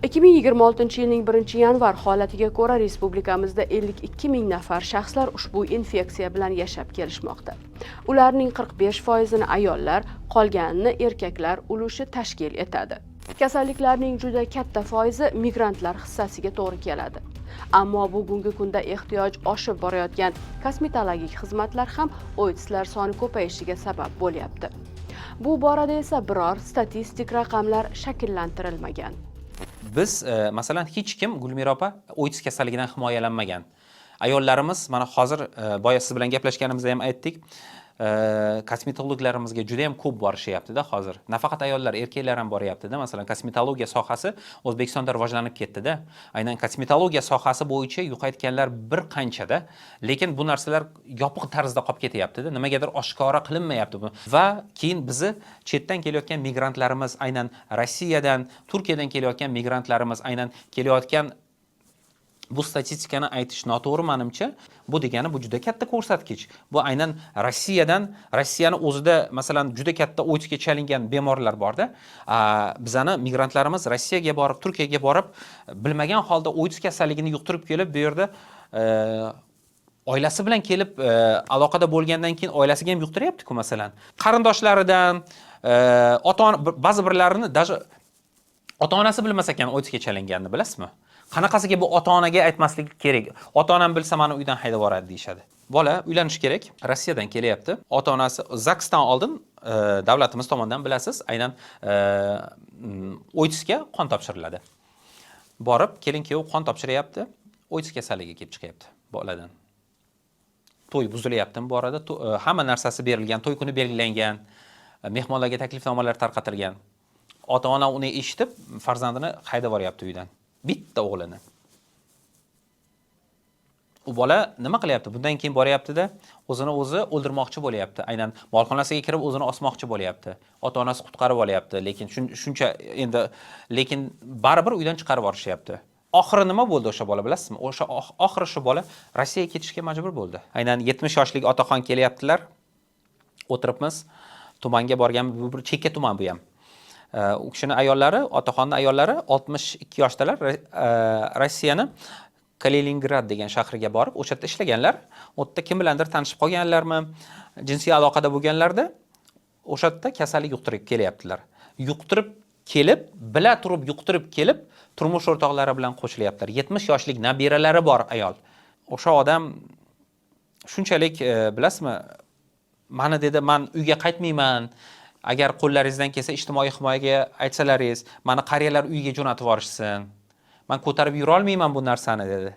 2026 yilning 1-yanvar holatiga ko'ra respublikamizda 52 ming nafar shaxslar ushbu infeksiya bilan yashab kelishmoqda. Ularning 45%ni ayollar, qolganini erkaklar ulushi tashkil etadi. Kasalliklarning juda katta foizi migrantlar hissasiga to'g'ri keladi. Ammo bugungi kunda ehtiyoj oshib borayotgan kosmetologik xizmatlar ham OITSlar soni ko'payishiga sabab bo'lyapti. Bu borada esa biror statistik raqamlar shakllantirilmagan. Biz masalan hech kim Gulmira opa OITS kasalligidan himoyalanmagan. Ayollarimiz mana hozir boya siz bilan gaplashganimizda ham aytdik. Kosmetologlarimizga juda ham ko'p borishyapti-da hozir. Nafaqat ayollar, erkaklar ham boryapti-da. Masalan, kosmetologiya sohasi O'zbekistonda rivojlanib ketdi-da. Aynan kosmetologiya sohasi bo'yicha yo'qotganlar bir qanchada, lekin bu narsalar yopiq tarzda qolib ketyapti-da. Nimagadir oshkora qilinmayapti bu. Va keyin bizni chetdan kelayotgan migrantlarimiz, aynan Rossiyadan, Turkiyadan kelayotgan migrantlarimiz, aynan kelayotgan bu statistikani aytish noto'g'ri menimcha. Bu degani bu juda katta ko'rsatkich. Bu aynan Rossiyani o'zida masalan juda katta o'tga chalingan bemorlar borda. Bizani migrantlarimiz Rossiyaga borib, Turkiyaga borib, bilmagan holda o'ts kasalligini yuqtirib kelib, bu yerda oilasi bilan kelib aloqada bo'lgandan keyin oilasiga ham yuqtiryapti-ku masalan. Qarindoshlaridan, ba'zi birlarini даже ota-onasi bilmas ekan o'tsga chalinganini, bilasizmi? Qanaqasiga bu ota-onaga aytmaslik kerak. Ota-onam bilsa meni uydan haydab yuboradi deyshadi. Bola uylanish kerak, Rossiyadan kelyapti. Ota-onasi ZAKSdan oldin davlatimiz tomonidan bilasiz, aynan OITSga qon topshiriladi. Borib, kelin-kuyov qon topshiryapti, OITS kasalligi kelib chiqyapti boladan. To'y buzilyapti bu orada, hamma narsasi berilgan, to'y kuni belgilangan, mehmonlarga taklifnomalar tarqatilgan. Ota-ona uni eshitib, farzandini haydab yuboryapti uydan. Bitta o'g'lini. U bola nima qilyapti? Bundan keyin boryapti-da, o'zini o'zi o'ldirmoqchi bo'lyapti. Aynan molxonasiga kirib o'zini osmoqchi bo'lyapti. Ota-onasi qutqarib olyapti, lekin shuncha endi lekin baribir uydan chiqarib yuborishyapti. Oxiri nima bo'ldi o'sha bola, bilasizmi? O'sha oxiri shu bola Rossiyaga ketishga majbur bo'ldi. Aynan 70 yoshlik otaxon kelyaptilar. O'tiribmiz. Tumanga borgan, bu bir chekka tuman bu ham. U kishini ayollari, otaxonning ayollari 62 yoshdalar. Rossiyani Kaliningrad degan shahriga borib, o'sha yerda ishlaganlar. U yerda kim bilandir tanishib qolganlarmi, jinsiy aloqada bo'lganlarda o'sha yerda kasallik yuqtirib kelyaptilar. Yuqtirib kelib, bila turib yuqtirib kelib, turmush o'rtoqlari bilan qo'shilyaptilar. 70 yoshlik nabiralari bor ayol. O'sha odam shunchalik, bilasizmi, meni dedi, men uyga qaytmayman. Agar qo'llaringizdan kelsa ijtimoiy himoyaga aytsalaringiz, meni qariyalar uyiga jo'natib yuborishsin. Men ko'tarib yura olmayman bu narsani dedi.